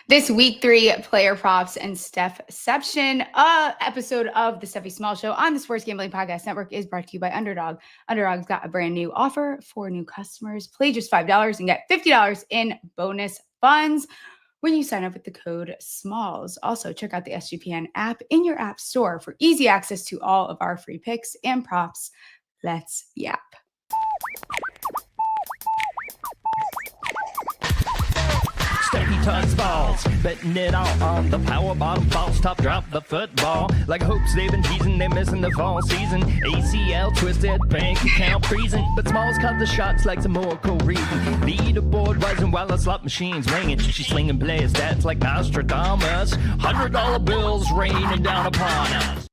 This week 3 player props and Stephception episode of the Stephie Smalls Show on the Sports Gambling Podcast Network is brought to you by Underdog. Underdog's got a brand new offer for new customers. Play just $5 and get $50 in bonus funds when you sign up with the code SMALLS. Also, check out the SGPN app in your app store for easy access to all of our free picks and props. Let's yap. Stephie touch balls, betting it all on the power bottom false top drop the football. Like hopes they've been teasing, they're missing the fall season. ACL twisted, bank account freezing, but Smalls caught the shots like some Oracle reading. Leaderboard rising while the slot machine's ringing. She's slinging player stats like Nostradamus. $100 bills raining down upon us.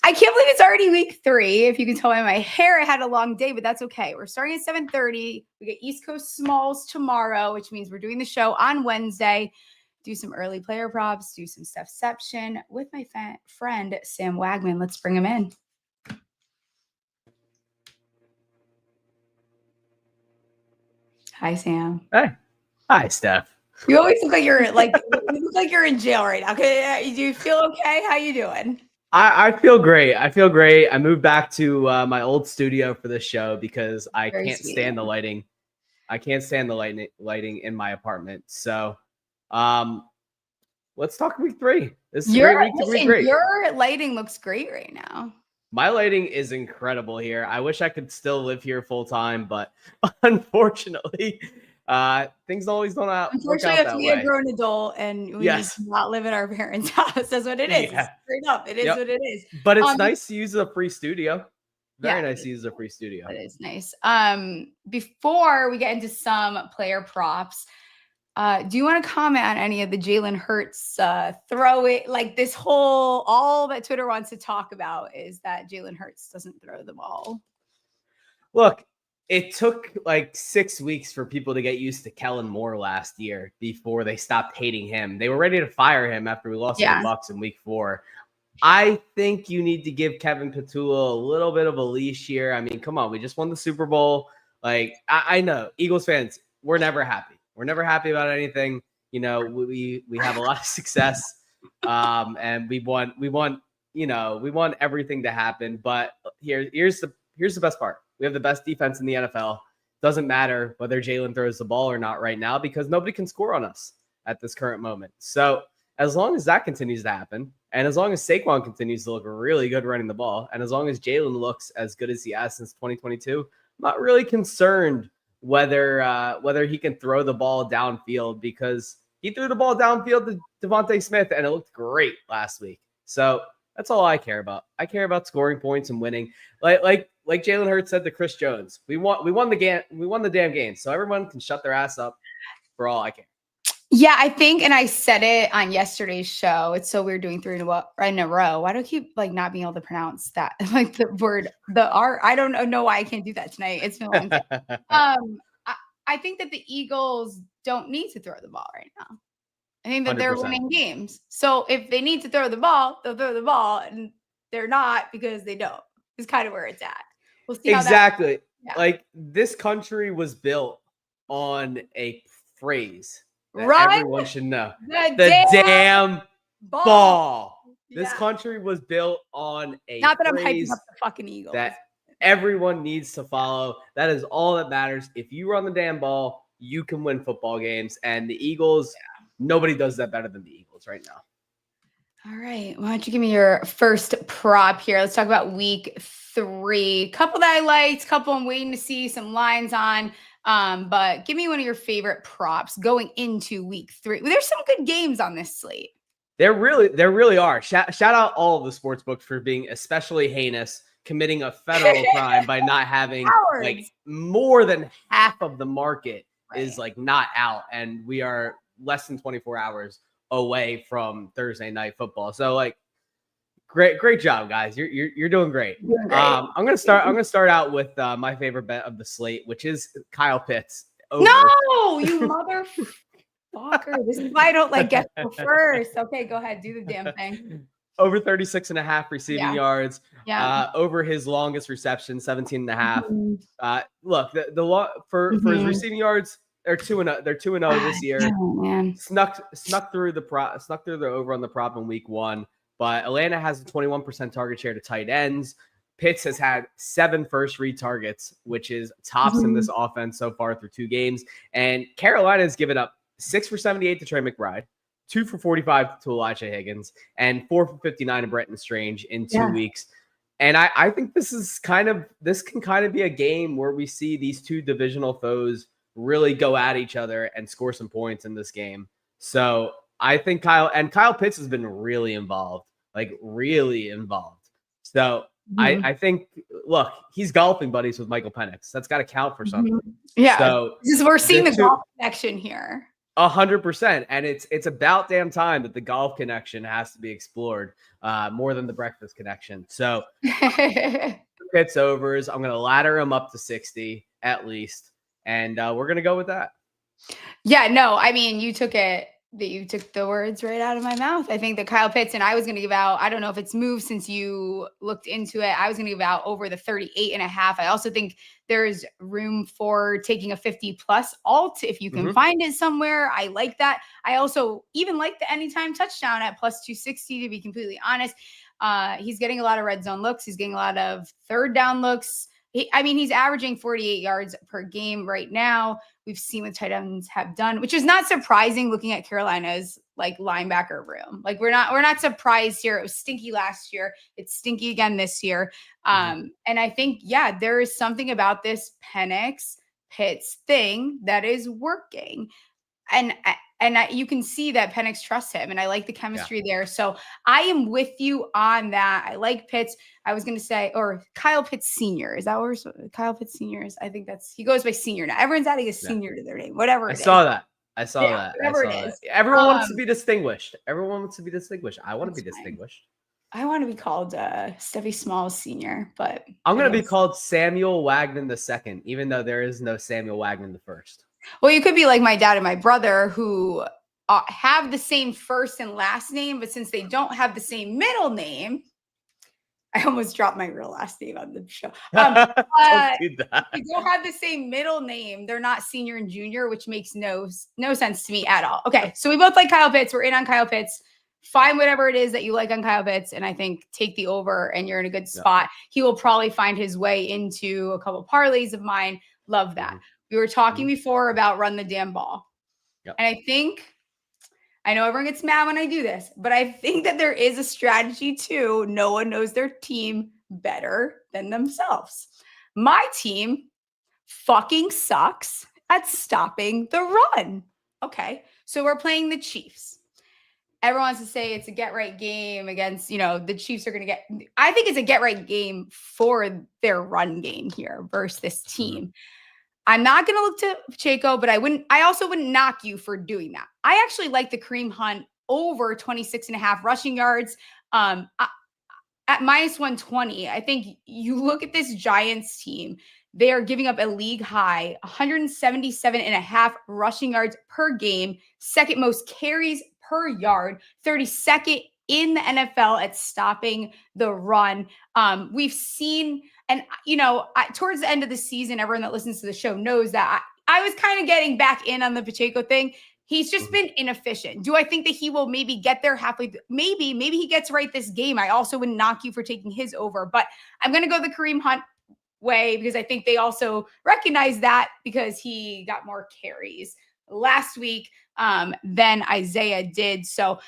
I can't believe it's already week 3. If you can tell by my hair, I had a long day, but that's okay. We're starting at 7:30. We get East Coast Smalls tomorrow, which means we're doing the show on Wednesday. Do some early player props, do some Stephception with my friend Sam Wagman. Let's bring him in. Hi, Sam. Hey. Hi, Steph. You always look like you're in jail right now. Okay, do you feel okay? How you doing? I feel great. I moved back to my old studio for this show because I can't stand the lighting. I can't stand the lighting in my apartment. So let's talk week 3. This is a great week to week 3. Your lighting looks great right now. My lighting is incredible here. I wish I could still live here full time, but unfortunately, things always don't work out that way. Unfortunately, we are a grown adult and we need to not live in our parents' house. That's what it is. Yeah. Straight up. It is what it is. But it's nice to use a free studio. Very nice to use a free studio. It is nice. Before we get into some player props, do you want to comment on any of the Jalen Hurts throw it? Like this whole, all that Twitter wants to talk about is that Jalen Hurts doesn't throw the ball. Look, it took like 6 weeks for people to get used to Kellen Moore last year before they stopped hating him. They were ready to fire him after we lost to the Bucs in week 4. I think you need to give Kevin Petula a little bit of a leash here. I mean, come on. We just won the Super Bowl. Like, I know Eagles fans, we're never happy. We're never happy about anything. You know, we have a lot of success and we want everything to happen. But here's the best part. We have the best defense in the NFL. Doesn't matter whether Jalen throws the ball or not right now because nobody can score on us at this current moment. So as long as that continues to happen, and as long as Saquon continues to look really good running the ball, and as long as Jalen looks as good as he has since 2022, I'm not really concerned whether he can throw the ball downfield because he threw the ball downfield to Devontae Smith and it looked great last week. So that's all I care about. I care about scoring points and winning. Like Jalen Hurts said to Chris Jones, we won the damn game. So everyone can shut their ass up for all I care. Yeah, I think, and I said it on yesterday's show. It's so weird doing 3 in a row. Why do I keep not being able to pronounce that? Like the word, the R. I don't know why I can't do that tonight. It's been Wednesday. I think that the Eagles don't need to throw the ball right now. I think that 100%. They're winning games. So if they need to throw the ball, they'll throw the ball, and they're not because they don't. It's kind of where it's at. We'll see. Exactly. Like this country was built on a phrase that everyone should know. The damn ball. This country was built on a not that I'm hyping up the fucking Eagles. That everyone needs to follow. That is all that matters. If you run the damn ball, you can win football games. And the Eagles, nobody does that better than the Eagles right now. All right. Why don't you give me your first prop here? Let's talk about week 3. Couple that I liked, couple I'm waiting to see some lines on. But give me one of your favorite props going into week 3. There's some good games on this slate. There really are. Shout out all of the sports books for being especially heinous, committing a federal crime by not having more than half of the market is not out, and we are less than 24 hours away from Thursday night football. So great job, guys. You're doing great. I'm gonna start out with my favorite bet of the slate, which is Kyle Pitts. Over. No, you motherfucker. This is why I don't get to go first. Okay, go ahead. Do the damn thing. over 36.5 receiving yards. Yeah. Over his longest reception, 17.5. Mhm. Look, for his receiving yards, they're 2-0. They're 2-0 this year. Man. Snuck through the over on the prop in week 1. But Atlanta has a 21% target share to tight ends. Pitts has had 7 first read targets, which is tops in this offense so far through 2 games. And Carolina has given up 6 for 78 to Trey McBride, 2 for 45 to Elijah Higgins, and 4 for 59 to Brenton Strange in 2 weeks. And I think this can kind of be a game where we see these 2 divisional foes really go at each other and score some points in this game. So I think Kyle Pitts has been really involved. So I think, look, he's golfing buddies with Michael Penix. That's got to count for something. Yeah. So we're seeing the golf connection here. 100%. And it's about damn time that the golf connection has to be explored more than the breakfast connection. So Pitts overs. I'm going to ladder him up to 60 at least. And we're going to go with that. Yeah, no, I mean, you took the words right out of my mouth. I think that Kyle Pitts, and I was going to give out, I don't know if it's moved since you looked into it. I was going to give out over the 38.5. I also think there's room for taking a 50 plus alt if you can find it somewhere. I like that. I also even like the anytime touchdown at plus 260, to be completely honest. He's getting a lot of red zone looks. He's getting a lot of third down looks. He's averaging 48 yards per game right now. We've seen what tight ends have done, which is not surprising looking at Carolina's like linebacker room. Like we're not surprised here. It was stinky last year. It's stinky again this year. And I think, there is something about this Penix Pitts thing that is working. And you can see that Penix trusts him, and I like the chemistry there. So I am with you on that. I like Pitts. I was going to say, or Kyle Pitts Sr. Is that what Kyle Pitts Sr. is? I think he goes by Senior now. Everyone's adding a Senior to their name, whatever. I saw that. Whatever it is. Everyone wants to be distinguished. I want to be distinguished. I want to be called Stephie Smalls Sr., but I'm going to be called Samuel Wagman II, even though there is no Samuel Wagman the first. Well, you could be like my dad and my brother who have the same first and last name, but since they don't have the same middle name, I almost dropped my real last name on the show. Don't do that. They don't have the same middle name. They're not senior and junior, which makes no sense to me at all. Okay, so we both like Kyle Pitts. We're in on Kyle Pitts. Find whatever it is that you like on Kyle Pitts, and I think take the over, and you're in a good spot. He will probably find his way into a couple parlays of mine. Love that. We were talking before about run the damn ball. And I know everyone gets mad when I do this, but I think that there is a strategy too. No one knows their team better than themselves. My team fucking sucks at stopping the run. Okay, so we're playing the Chiefs. Everyone wants to say it's a get-right game against, the Chiefs are going to get – I think it's a get-right game for their run game here versus this team. I'm not going to look to Pacheco, but I also wouldn't knock you for doing that. I actually like the Kareem Hunt over 26.5 rushing yards at minus 120. I think you look at this Giants team, they are giving up a league high 177.5 rushing yards per game, second most carries per yard, 32nd in the NFL at stopping the run. We've seen, and towards the end of the season, everyone that listens to the show knows that I was kind of getting back in on the Pacheco thing. He's just been inefficient. Do I think that he will maybe get there halfway? Maybe he gets right this game. I also wouldn't knock you for taking his over, but I'm going to go the Kareem Hunt way because I think they also recognize that because he got more carries last week than Isaiah did. So,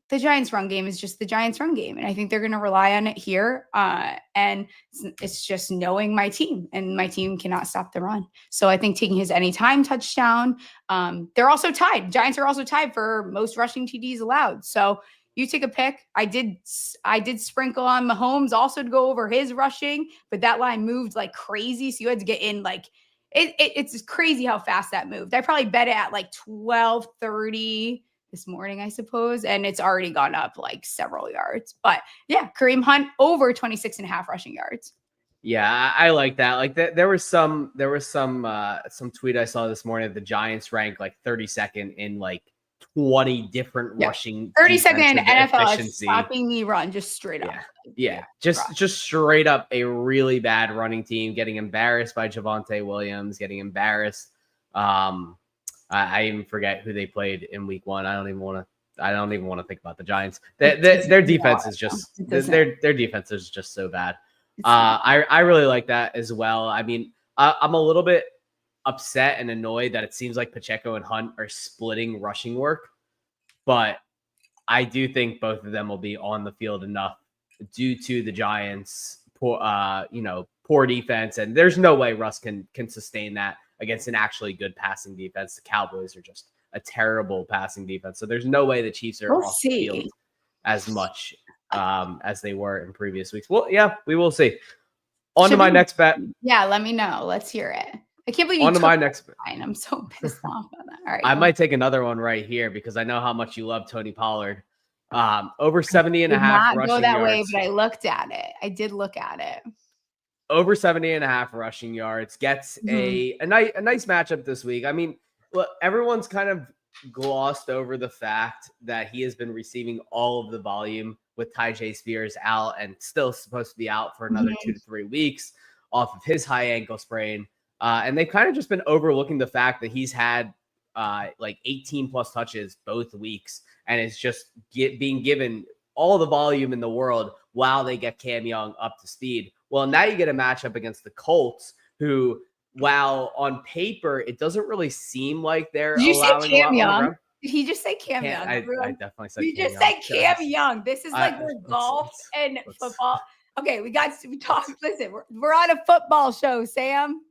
the Giants run game is just the Giants run game. And I think they're going to rely on it here. And it's just knowing my team, and my team cannot stop the run. So I think taking his anytime touchdown, they're also tied. Giants are also tied for most rushing TDs allowed. So you take a pick. I did sprinkle on Mahomes also to go over his rushing, but that line moved like crazy. So you had to get in like, it's crazy how fast that moved. I probably bet it at like 12:30 this morning, I suppose. And it's already gone up like several yards. But yeah, Kareem Hunt over 26.5 rushing yards. Yeah, I like that. Like there was some tweet I saw this morning that the Giants ranked like 32nd in like 20 different rushing 30-second NFL is efficiency. stopping me run just straight up. Just straight up a really bad running team, getting embarrassed by Javonte Williams, getting embarrassed. I even forget who they played in week 1. I don't even want to think about the Giants. Their defense is just their defense is just so bad. I really like that as well. I mean, I'm a little bit upset and annoyed that it seems like Pacheco and Hunt are splitting rushing work, but I do think both of them will be on the field enough due to the Giants' poor defense, and there's no way Russ can sustain that against an actually good passing defense. The Cowboys are just a terrible passing defense, so there's no way the Chiefs are off the field as much as they were in previous weeks. Well, yeah, we will see. On to my next bet. Yeah, let me know. Let's hear it. I can't believe you on to my next bet. I'm so pissed off about that. All right, I might take another one right here because I know how much you love Tony Pollard. Over 70 and a half rushing go that yards. way, but I looked at it. I did look at it. Over 70 and a half rushing yards gets a nice matchup this week. I mean, look, everyone's kind of glossed over the fact that he has been receiving all of the volume with Tyjae Spears out and still supposed to be out for another 2 to 3 weeks off of his high ankle sprain. And they've kind of just been overlooking the fact that he's had like 18 plus touches both weeks and it's just being given all the volume in the world while they get Cam Young up to speed. Well, now you get a matchup against the Colts who, while on paper, it doesn't really seem like they're Did you allowing say Cam Young? Young. Did he just say Cam Young? I definitely said you Cam just said Young. Cam Young. This is like we're golf and football. Okay, we talked. Listen, we're on a football show, Sam.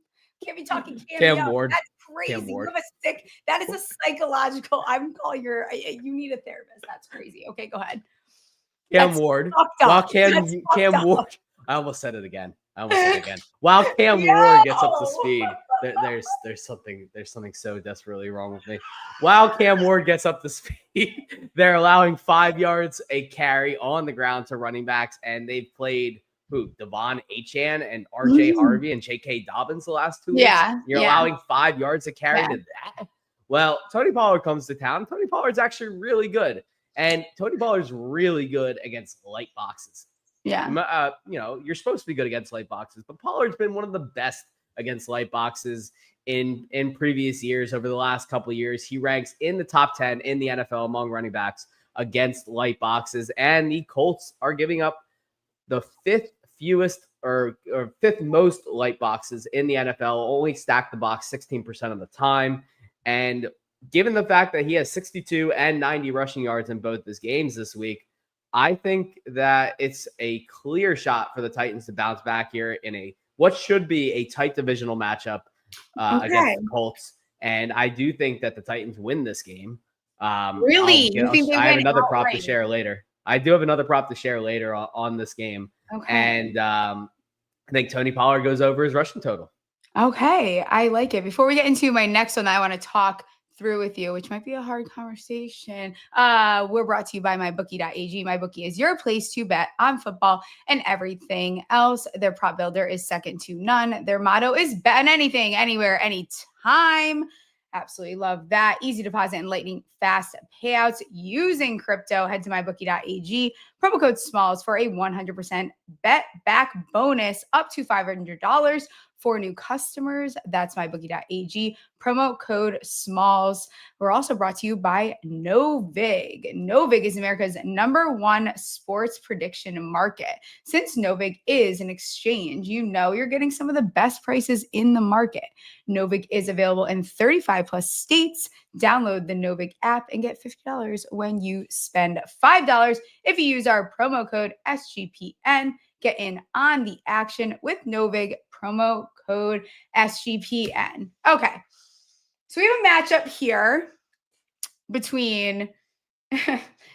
Can't be talking Cam Young. Ward. That's crazy. You have a sick. That is a psychological. I'm calling your. You need a therapist. That's crazy. Okay, go ahead. Cam Ward. While Cam Ward. I almost said it again. While Cam Ward gets up to speed, there's something so desperately wrong with me. While Cam Ward gets up to speed, they're allowing 5 yards a carry on the ground to running backs, and they've played Devon Achane and RJ Harvey and J.K. Dobbins the last 2 weeks. You're allowing 5 yards a carry to that. Well, Tony Pollard comes to town. Tony Pollard's actually really good, and Tony Pollard's really good against light boxes. Yeah. You're supposed to be good against light boxes, but Pollard's been one of the best against light boxes in previous years. Over the last couple of years, he ranks in the top 10 in the NFL among running backs against light boxes. And the Colts are giving up the fifth most light boxes in the NFL, only stack the box 16% of the time. And given the fact that he has 62 and 90 rushing yards in both his games this week, I think that it's a clear shot for the Titans to bounce back here in what should be a tight divisional matchup against the Colts. And I do think that the Titans win this game. Really? I have another prop to share later. I do have another prop to share later on this game. Okay. And I think Tony Pollard goes over his rushing total. Okay. I like it. Before we get into my next one, I want to talk through with you, which might be a hard conversation. We're brought to you by mybookie.ag. MyBookie is your place to bet on football and everything else. Their prop builder is second to none. Their motto is bet on anything, anywhere, anytime. Absolutely love that. Easy deposit and lightning fast payouts using crypto. Head to mybookie.ag. Promo code SMALLS for a 100% bet back bonus up to $500 for new customers. That's mybookie.ag. Promo code SMALLS. We're also brought to you by Novig. Novig is America's #1 sports prediction market. Since Novig is an exchange, you're getting some of the best prices in the market. Novig is available in 35 plus states. Download the Novig app and get $50 when you spend $5 if you use our promo code SGPN. Get in on the action with Novig, promo code SGPN. Okay, so we have a matchup here between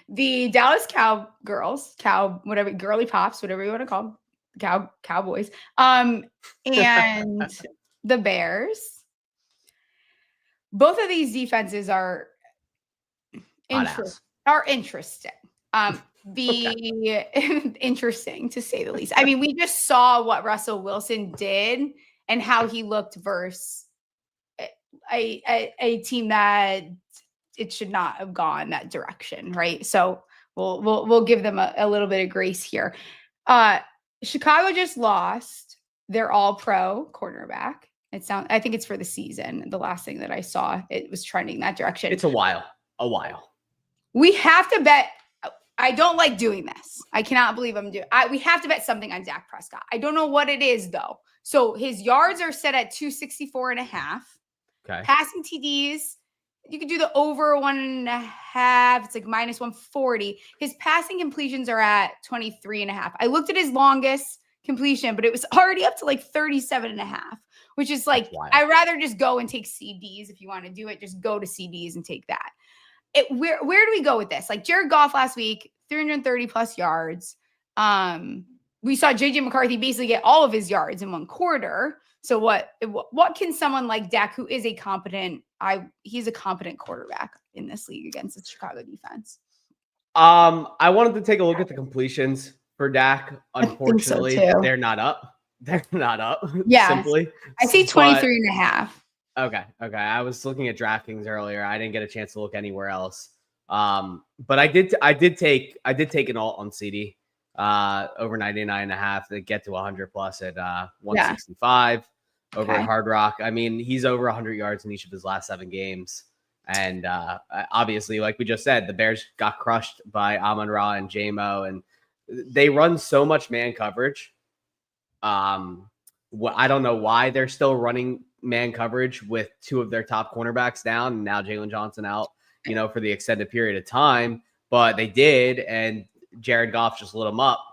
the Dallas Cowgirls, girly pops, whatever you want to call them, Cowboys, and the Bears. Both of these defenses are interesting. Interesting to say the least. I mean, we just saw what Russell Wilson did and how he looked versus a team that it should not have gone that direction, right? So we'll give them a little bit of grace here. Chicago just lost their all-pro cornerback. I think it's for the season. The last thing that I saw, it was trending that direction. It's a while. We have to bet. I don't like doing this. I cannot believe I'm doing. We have to bet something on Dak Prescott. I don't know what it is though. So his yards are set at 264.5. Okay. Passing TDs, you could do the over 1.5. It's like minus 140. His passing completions are at 23.5. I looked at his longest completion, but it was already up to like 37.5, which is like, I'd rather just go and take CDs. If you want to do it, just go to CDs and take that. Where do we go with this? Like Jared Goff last week, 330 plus yards. We saw JJ McCarthy basically get all of his yards in one quarter. So what can someone like Dak, who is he's a competent quarterback in this league against the Chicago defense? I wanted to take a look at the completions for Dak. Unfortunately, they're not up. They're not up. Yeah. Simply. I see 23.5. Okay. I was looking at DraftKings earlier. I didn't get a chance to look anywhere else. But I did take an alt on CeeDee over 99.5 to get to 100 plus at 165 over at Hard Rock. I mean, he's over 100 yards in each of his last 7 games. And obviously, like we just said, the Bears got crushed by Amon-Ra and J-Mo, and they run so much man coverage. I don't know why they're still running man coverage with 2 of their top cornerbacks down, and now Jalen Johnson out, for the extended period of time. But they did, and Jared Goff just lit them up.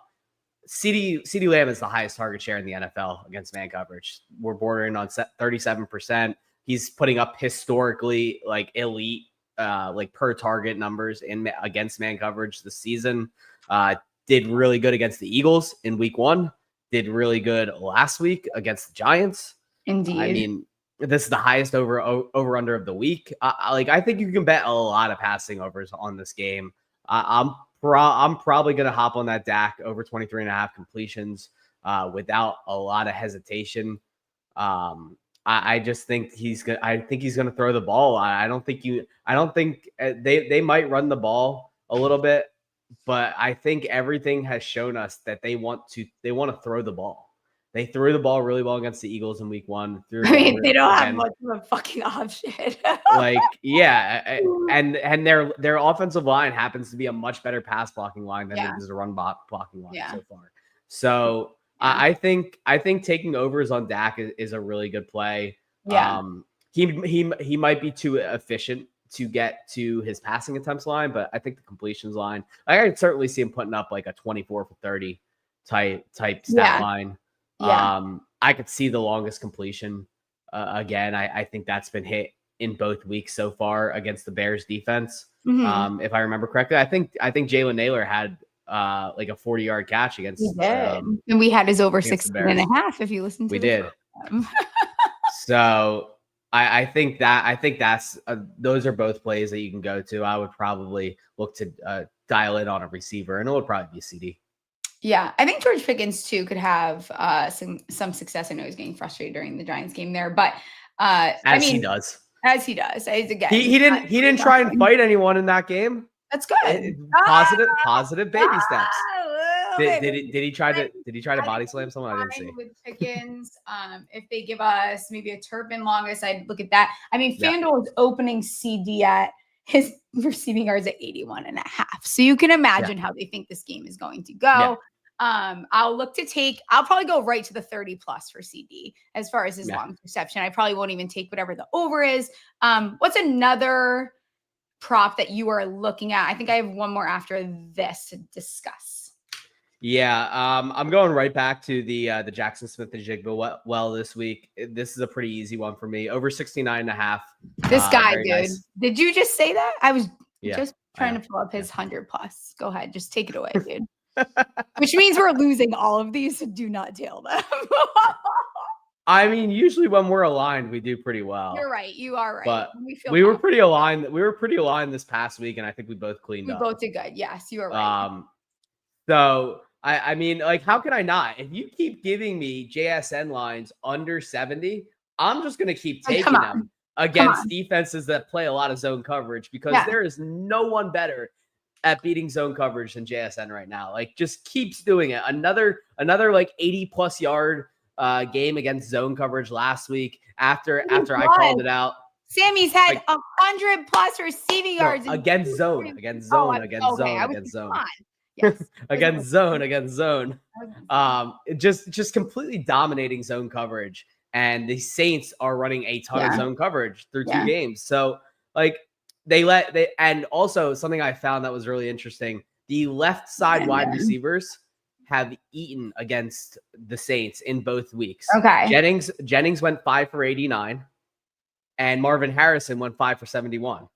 CeeDee Lamb is the highest target share in the NFL against man coverage. We're bordering on 37%. He's putting up historically like elite, like per target numbers against man coverage this season. Did really good against the Eagles in week 1. Did really good last week against the Giants. Indeed. I mean, this is the highest over under of the week. I think you can bet a lot of passing overs on this game. I'm probably going to hop on that Dak over 23.5 completions without a lot of hesitation. I just think he's going to throw the ball. I don't think they might run the ball a little bit, but I think everything has shown us that they want to throw the ball. They threw the ball really well against the Eagles in week 1. They don't have much of a fucking option. And their offensive line happens to be a much better pass blocking line than it is a run blocking line so far. So I think taking overs on Dak is a really good play. Yeah. He might be too efficient to get to his passing attempts line, but I think the completions line, I could certainly see him putting up like a 24 for 30 type stat line. Yeah. I could see the longest completion again. I think that's been hit in both weeks so far against the Bears defense. Mm-hmm. If I remember correctly, I think Jalen Naylor had like a 40-yard catch against. He did. And we had his over 16.5. If you listen to we did. So I think that's those are both plays that you can go to. I would probably look to dial in on a receiver, and it would probably be CeeDee. Yeah, I think George Pickens too could have some success. I know he's getting frustrated during the Giants game there, but he does. As he does. Again, he didn't try and fight anyone in that game. That's good. Positive baby steps. Did he try to body slam someone? I didn't see. With Pickens, if they give us maybe a Turpin longest, I'd look at that. I mean, FanDuel is opening CD at his receiving yards at 81.5. So you can imagine how they think this game is going to go. I'll probably go right to the 30 plus for CD as far as his long reception. I probably won't even take whatever the over is. What's another prop that you are looking at? I think I have one more after this to discuss. Yeah, I'm going right back to the Jaxon Smith-Njigba well this week. This is a pretty easy one for me. Over 69.5. This guy, dude. Nice. Did you just say that? I was just trying to pull up his 100 plus. Go ahead. Just take it away, dude. Which means we're losing all of these, so do not tail them. I mean, usually when we're aligned, we do pretty well. You're right. You are right. But we were pretty aligned. We were pretty aligned this past week, and I think we both cleaned up. We both did good. Yes, you are right. So I mean, like, how can I not? If you keep giving me JSN lines under 70, I'm just going to keep taking them. against defenses that play a lot of zone coverage, because there is no one better at beating zone coverage than JSN right now. Like, just keeps doing it. Another like 80+ yard game against zone coverage last week after I called it out. Sammy's had 100+ receiving yards against zone. Yes. against zone. Just completely dominating zone coverage. And the Saints are running a ton of zone coverage through 2 games. So like and also something I found that was really interesting, the left side wide receivers have eaten against the Saints in both weeks. Okay. Jennings went 5 for 89 and Marvin Harrison went 5 for 71.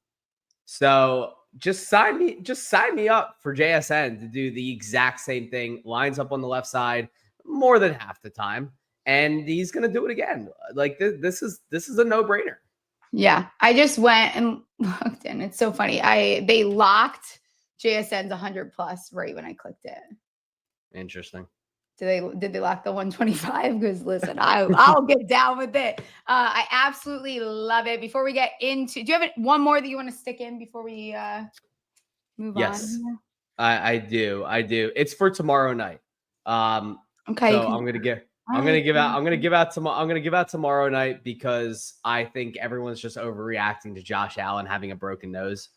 So just sign me up for JSN to do the exact same thing. Lines up on the left side more than half the time, and he's going to do it again. Like this is a no-brainer. Yeah, I just went and looked, and it's so funny. They locked JSN's 100+ right when I clicked it. Interesting. Did they lock the 125? Because listen, I'll get down with it. I absolutely love it. Before we get into, do you have one more that you want to stick in before we move on? Yes, I do. It's for tomorrow night. Okay. So I'm gonna give out tomorrow night, because I think everyone's just overreacting to Josh Allen having a broken nose,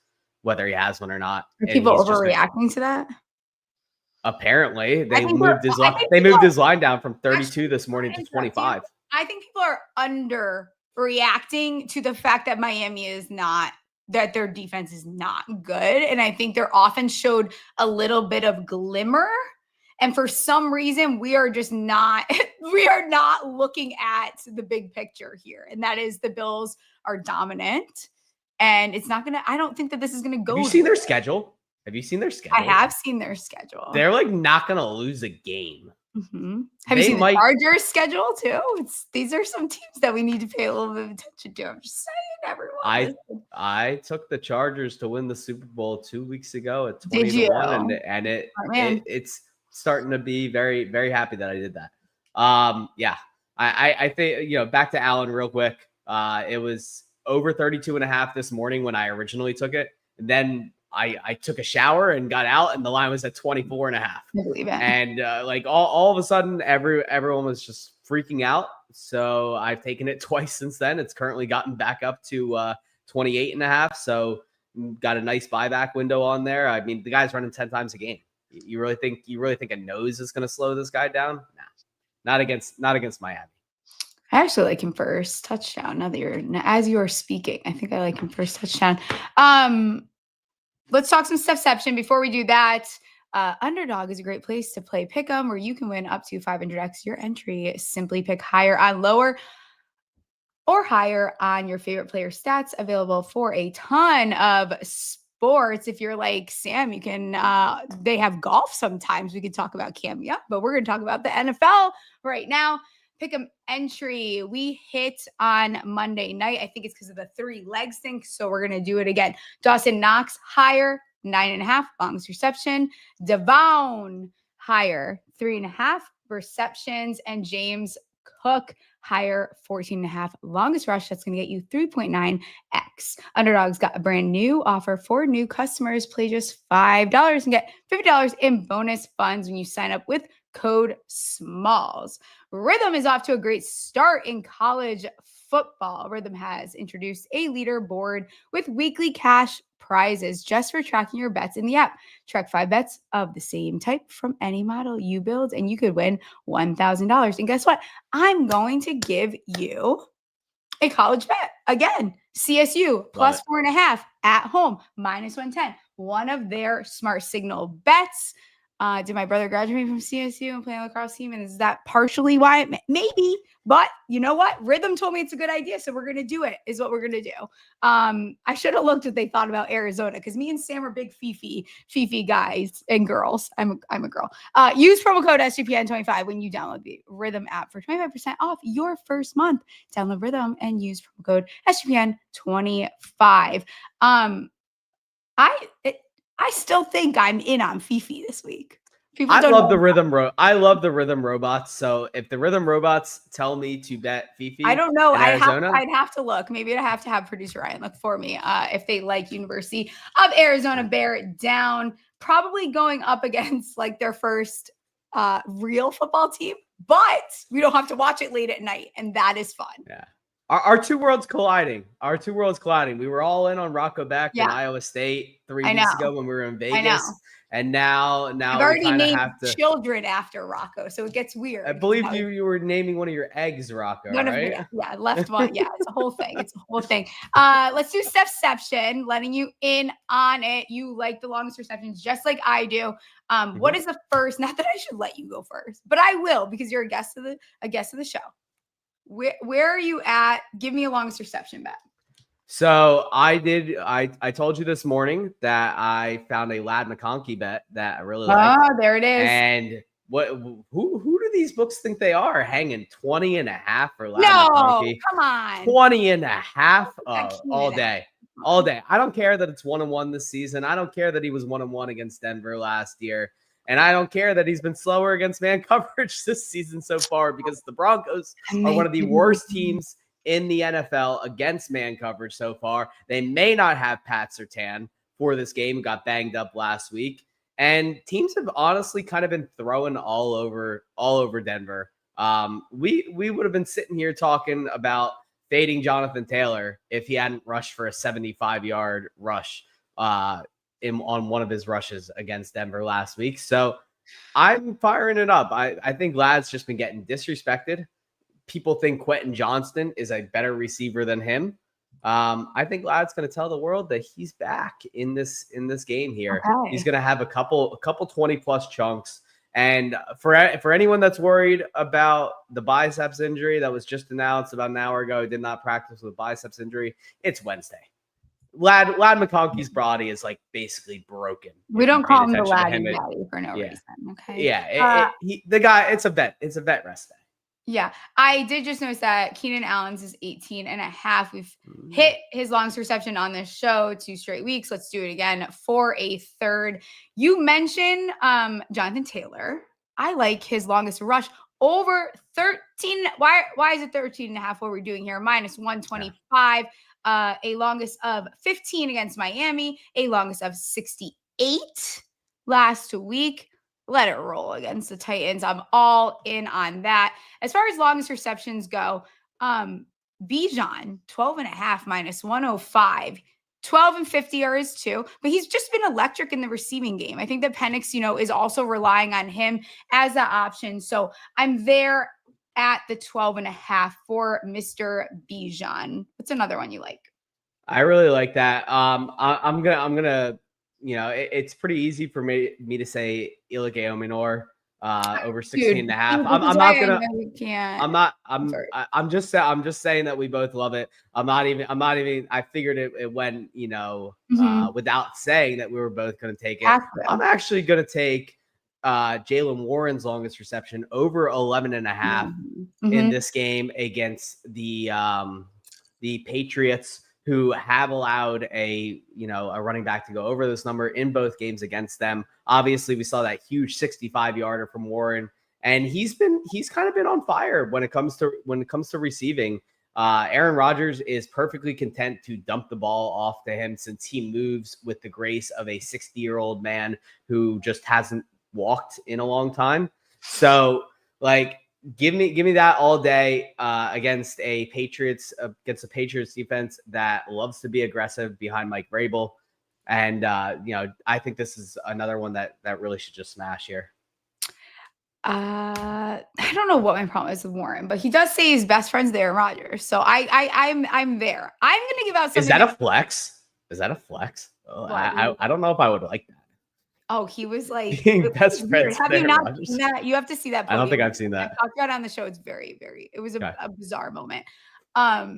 whether he has one or not. Are people overreacting to that? Apparently, they moved his line down from 32 this morning to 25. I think people are underreacting to the fact that Miami is not, that their defense is not good. And I think their offense showed a little bit of glimmer. And for some reason, we are not looking at the big picture here. And that is the Bills are dominant. And it's not going to, I don't think that this is going to go. Have you seen their schedule? I have seen their schedule. They're like not going to lose a game. Mm-hmm. Have you seen the Chargers schedule too? These are some teams that we need to pay a little bit of attention to. I'm just saying, everyone. I took the Chargers to win the Super Bowl 2 weeks ago at 20-1, and it's starting to be very, very happy that I did that. I think, back to Allen real quick. It was over 32.5 this morning when I originally took it. And then I took a shower and got out, and the line was at 24.5. I believe it. And all of a sudden, everyone was just freaking out. So I've taken it twice since then. It's currently gotten back up to 28.5. So got a nice buyback window on there. I mean, the guy's running 10 times a game. You really think a nose is going to slow this guy down? Nah, not against Miami. I actually like him first touchdown. As you are speaking, I think I like him first touchdown. Let's talk some Stephception. Before we do that, Underdog is a great place to play Pick'em, where you can win up to 500x your entry. Simply pick higher on lower or higher on your favorite player stats, available for a ton of sports. If you're like Sam, you can, they have golf sometimes. We could talk about Cam, but we're going to talk about the NFL right now. Pick'em entry we hit on Monday night. I think it's because of the 3 legs thing. So we're going to do it again. Dawson Knox higher 9.5 longest reception. Devon higher 3.5 receptions, and James Cook higher 14.5 longest rush. That's going to get you 3.9x. Underdog's got a brand new offer for new customers. Play just $5 and get $50 in bonus funds when you sign up with code SMALLS. Rhythm is off to a great start in college football. Rhythm has introduced a leaderboard with weekly cash prizes just for tracking your bets in the app. Track 5 bets of the same type from any model you build, and you could win $1,000. And guess what? I'm going to give you a college bet again. CSU plus 4.5 at home, minus 110. One of their Smart Signal bets. Did my brother graduate from CSU and play on the lacrosse team? And is that partially why? Maybe. But you know what? Rhythm told me it's a good idea, so we're going to do it, is what we're going to do. I should have looked what they thought about Arizona, because me and Sam are big Fifi guys and girls. I'm a girl. Use promo code SGPN25 when you download the Rhythm app for 25% off your first month. Download Rhythm and use promo code SGPN25. I still think I'm in on Fifi this week. People I don't love know. the rhythm I love the rhythm robots. So if the rhythm robots tell me to bet Fifi, I don't know. in Arizona, I'd have to look. Maybe I'd have to have producer Ryan look for me if they like University of Arizona. Bear it down. Probably going up against like their first real football team, but we don't have to watch it late at night, and that is fun. Yeah. Our two worlds colliding. Our two worlds colliding. We were all in on Rocco Beck in Iowa State 3 weeks ago when we were in Vegas. And now I've we already kind of named have to children after Rocco, so it gets weird. I believe you were naming one of your eggs, Rocco, right? Yeah, left one. Yeah, it's a whole thing. Let's do Stephception, letting you in on it. You like the longest receptions just like I do. What is the first? Not that I should let you go first, but I will because you're a guest of the show. Where are you at? Give me a longest reception bet. So I told you this morning that I found a Lad McConkey bet that I really like. Oh, there it is. And who do these books think they are? Hanging 20.5 for Lad McConkey. Come on. 20.5 all day. All day. I don't care that it's 1-1 this season. I don't care that he was 1-1 against Denver last year. And I don't care that he's been slower against man coverage this season so far because the Broncos are one of the worst teams in the NFL against man coverage so far. They may not have Pat Surtain for this game, got banged up last week. And teams have honestly kind of been throwing all over Denver. We would have been sitting here talking about fading Jonathan Taylor if he hadn't rushed for a 75-yard rush on one of his rushes against Denver last week. So I'm firing it up. I think Lad's just been getting disrespected. People think Quentin Johnston is a better receiver than him. I think Lad's going to tell the world that he's back in this game here. Okay. He's going to have a couple 20+ chunks. And for anyone that's worried about the biceps injury that was just announced about an hour ago, he did not practice with a biceps injury. It's Wednesday. Lad McConkey's body is like basically broken. We don't call him the Lad Daddy for no reason. Okay. Yeah. The guy, it's a vet rest day. Yeah. I did just notice that Keenan Allen's is 18.5. We've hit his longest reception on this show 2 straight weeks. Let's do it again for a third. You mentioned Jonathan Taylor. I like his longest rush over 13. Why is it 13.5? What we're doing here? Minus 125. A longest of 15 against Miami, a longest of 68 last week. Let it roll against the Titans. I'm all in on that. As far as longest receptions go, Bijan, 12.5 minus 105. 12 and 50 are his two, but he's just been electric in the receiving game. I think that Penix, is also relying on him as an option. So I'm there at the 12.5 for Mr. Bijan. What's another one you like? I really like that. I'm gonna, it's pretty easy for me to say Ilike Ominor over 16.5. I'm just saying that we both love it. I'm not even, I figured it went, without saying that we were both going to take it. I'm actually going to take Jalen Warren's longest reception over 11.5 in this game against the Patriots, who have allowed a running back to go over this number in both games against them. Obviously, we saw that huge 65-yarder from Warren, and he's kind of been on fire when it comes to receiving. Aaron Rodgers is perfectly content to dump the ball off to him since he moves with the grace of a 60-year-old man who just hasn't walked in a long time. So give me that all day against a Patriots defense that loves to be aggressive behind Mike Vrabel. And I think this is another one that really should just smash here. I don't know what my problem is with Warren, but he does say his best friend's Aaron Rodgers. So I'm there. I'm gonna give out something. Is that a flex? Oh, I don't know if I would like that. Oh, he was like best friends. Have you not seen that? You have to see that. I don't think I've seen that. I talked about it on the show. It's it was a bizarre moment. So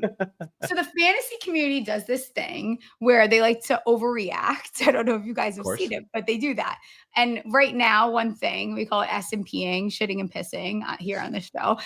the fantasy community does this thing where they like to overreact. I don't know if you guys have seen it, but they do that. And right now, one thing we call it S&Ping, shitting and pissing here on the show.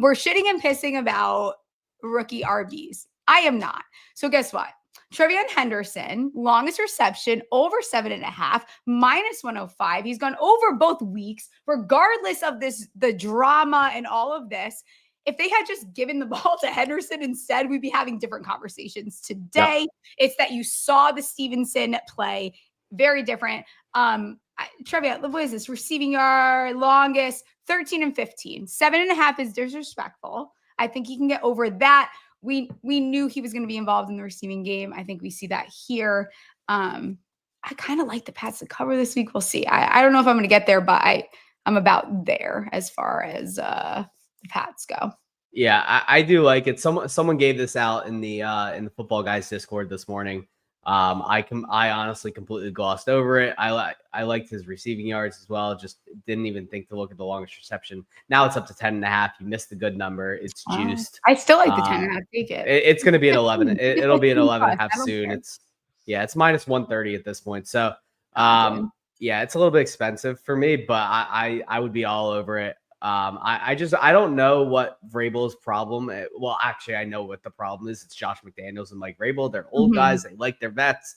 We're shitting and pissing about rookie RBs. I am not. So guess what? TreVeyon Henderson, longest reception, over 7.5, minus 105. He's gone over both weeks, regardless of the drama and all of this. If they had just given the ball to Henderson instead, we'd be having different conversations today. Yep. It's that you saw the Stevenson play, very different. TreVeyon, what is this? Receiving yard, longest, 13 and 15. 7.5 is disrespectful. I think he can get over that. We knew he was going to be involved in the receiving game. I think we see that here. I kind of like the Pats to cover this week. We'll see. I don't know if I'm going to get there, but I'm about there as far as the Pats go. Yeah, I do like it. Someone gave this out in the Football Guys Discord this morning. I honestly completely glossed over it. I liked his receiving yards as well. Just didn't even think to look at the longest reception. Now it's up to 10.5. You missed the good number. It's juiced. I still like the 10.5. Take it. It's going to be an 11. It'll be an 11.5 soon. It's minus 130 at this point. So yeah, it's a little bit expensive for me, but I would be all over it. I don't know what Vrabel's problem. Well, actually, I know what the problem is. It's Josh McDaniels and Mike Vrabel. They're old guys. They like their vets.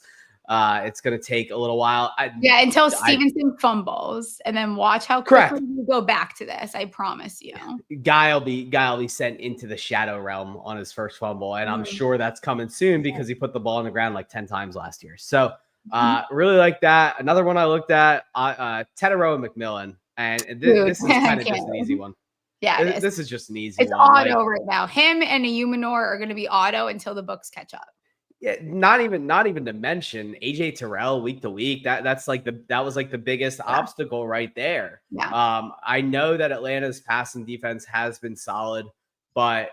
It's going to take a little while. Until Stevenson fumbles, and then watch how quickly you go back to this. I promise you. Guy will be sent into the shadow realm on his first fumble, and I'm sure that's coming soon because he put the ball on the ground like 10 times last year. So really like that. Another one I looked at, Tetairoa McMillan. And this is kind of just an easy one. Yeah, this is just an easy one. It's auto right now. Him and a Humanor are going to be auto until the books catch up. Yeah, not even to mention AJ Terrell week to week. That was like the biggest obstacle right there. Yeah. I know that Atlanta's passing defense has been solid, but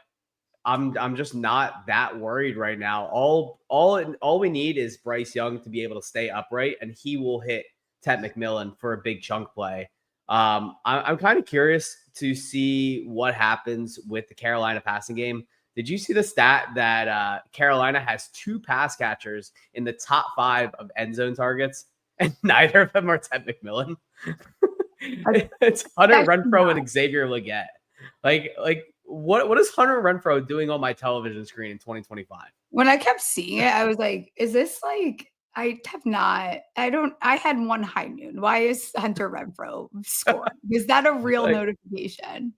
I'm just not that worried right now. All we need is Bryce Young to be able to stay upright, and he will hit Tet McMillan for a big chunk play. I'm kind of curious to see what happens with the Carolina passing game. Did you see the stat that Carolina has 2 pass catchers in the top 5 of end zone targets, and neither of them are Tet McMillan? It's Hunter Renfrow and Xavier Legette. Like what is Hunter Renfrow doing on my television screen in 2025? When I kept seeing it, I was like, is this like, I had one high noon. Why is Hunter Renfrow scoring? Is that a real notification?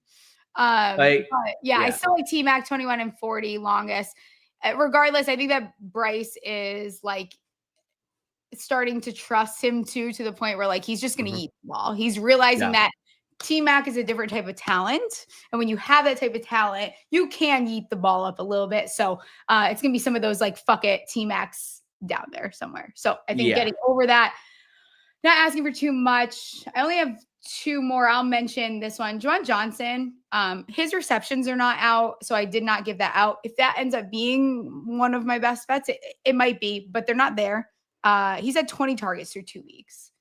But yeah, I still like T-Mac 21 and 40 longest. Regardless, I think that Bryce is like starting to trust him to the point where like he's just going to eat the ball. He's realizing that T-Mac is a different type of talent. And when you have that type of talent, you can eat the ball up a little bit. So it's going to be some of those like, fuck it, T-Macs down there somewhere. So I think getting over that, not asking for too much. I only have 2 more. I'll mention this one. Juwan Johnson, his receptions are not out, so I did not give that out. If that ends up being one of my best bets, it might be, but they're not there. He's had 20 targets through 2 weeks.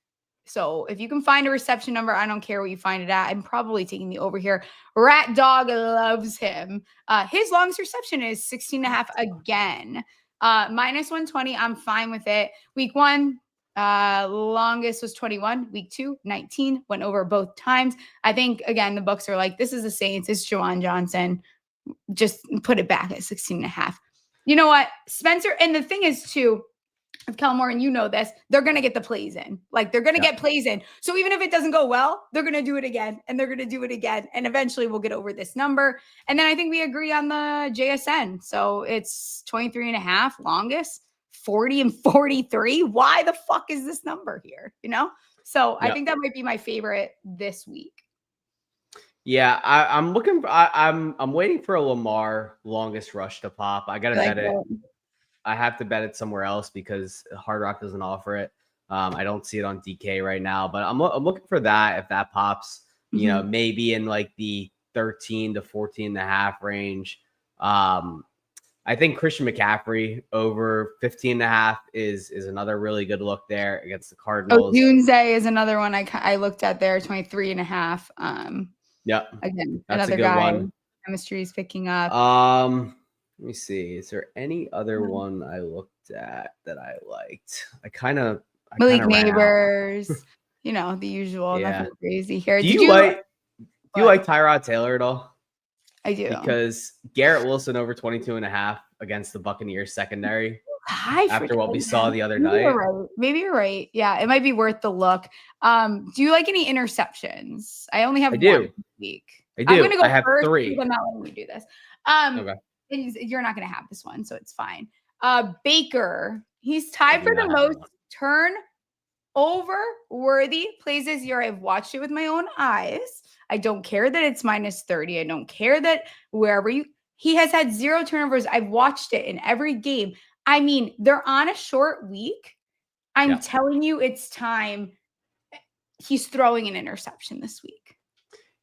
So if you can find a reception number, I don't care what you find it at. I'm probably taking the over here. Rat Dog loves him. His longest reception is 16.5 again. Minus 120. I'm fine with it. Week 1, longest was 21. Week 2, 19. Went over both times. I think, again, the books are like, this is the Saints. It's Juwan Johnson. Just put it back at 16.5. You know what? Spencer, and the thing is, too, of Kelmore, and you know this, they're going to get the plays in. Like, they're going to get plays in. So even if it doesn't go well, they're going to do it again, and they're going to do it again, and eventually we'll get over this number. And then I think we agree on the JSN. So it's 23.5 longest, 40 and 43. Why the fuck is this number here? You know? So I think that might be my favorite this week. Yeah, I'm looking. I'm waiting for a Lamar longest rush to pop. I gotta bet it. I have to bet it somewhere else because Hard Rock doesn't offer it. I don't see it on DK right now, but I'm looking for that. If that pops, you know, maybe in like the 13 to 14.5 range. I think Christian McCaffrey over 15.5 is another really good look there against the Cardinals. Doomsday is another one I looked at there, 23.5. Again, that's another a good guy. one. Chemistry is picking up. Let me see. Is there any other one I looked at that I liked? Malik Neighbors, you know, the usual. Nothing crazy here. Do you like Tyrod Taylor at all? I do. Because Garrett Wilson over 22.5 against the Buccaneers secondary. high for after what we tight saw end. the other Maybe night. you're right. Maybe you're right. Yeah, it might be worth the look. Do you like any interceptions? I only have I do. one this week. I do. I'm gonna go I have first 3. because I'm not letting you do this. Okay. You're not gonna have this one, so it's fine. Baker, he's tied do for the not have most turnover worthy plays this year. I've watched it with my own eyes. I don't care that it's minus 30. I don't care that he has had 0 turnovers. I've watched it in every game. I mean, they're on a short week. I'm telling you, it's time. He's throwing an interception this week.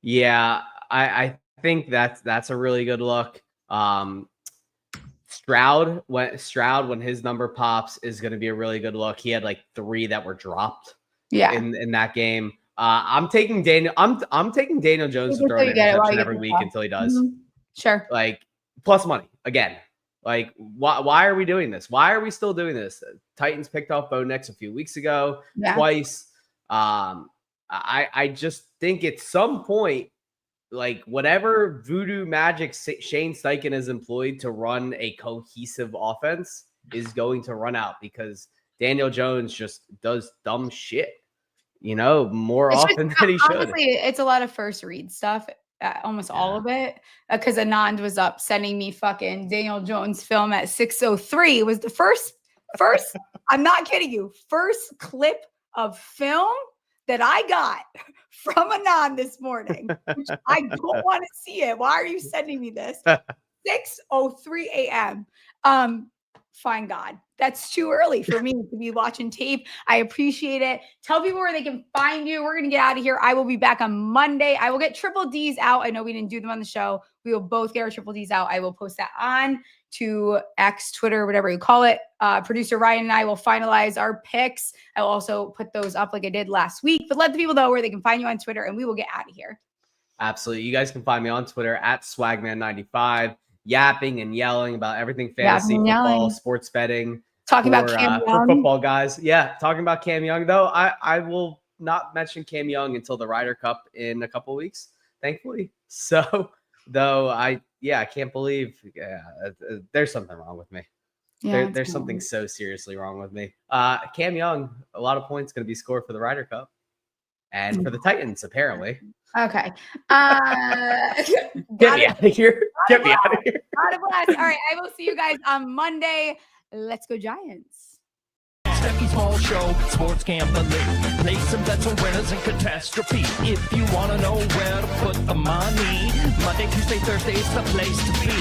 Yeah, I think that's a really good look. Stroud, when his number pops, is going to be a really good look. He had like 3 that were dropped. In that game. I'm taking Daniel. I'm taking Daniel Jones to throw an interception every week until he does. Mm-hmm. Sure. Like plus money again. Like why are we doing this? Why are we still doing this? Titans picked off Bo Nix a few weeks ago twice. I just think at some point, like whatever voodoo magic Shane Steichen has employed to run a cohesive offense is going to run out because Daniel Jones just does dumb shit, more often than he should. Honestly, it's a lot of first read stuff. Almost all of it, because Anand was up sending me fucking Daniel Jones film at 6:03. It was the first. I'm not kidding you. First clip of film that I got from Anand this morning. Which I don't want to see it. Why are you sending me this? 6:03 a.m. Fine God. That's too early for me to be watching tape. I appreciate it. Tell people where they can find you. We're going to get out of here. I will be back on Monday. I will get triple D's out. I know we didn't do them on the show. We will both get our triple D's out. I will post that on to X, Twitter, whatever you call it. Producer Ryan and I will finalize our picks. I will also put those up like I did last week. But let the people know where they can find you on Twitter, and we will get out of here. Absolutely. You guys can find me on Twitter at Swagman95. Yapping and yelling about everything fantasy football, sports betting. Talking about Cam Young. For football guys. Yeah, talking about Cam Young, though. I will not mention Cam Young until the Ryder Cup in a couple weeks, thankfully. So, though, I can't believe there's something wrong with me. There's something so seriously wrong with me. Cam Young, a lot of points going to be scored for the Ryder Cup. And for the Titans, apparently. Okay. Get me out of here. Get me out of here. God bless. All right. I will see you guys on Monday. Let's go Giants. Stephie Smalls Show, sports gambling. Play some bets on winners and catastrophe. If you want to know where to put the money, Monday, Tuesday, Thursday is the place to be.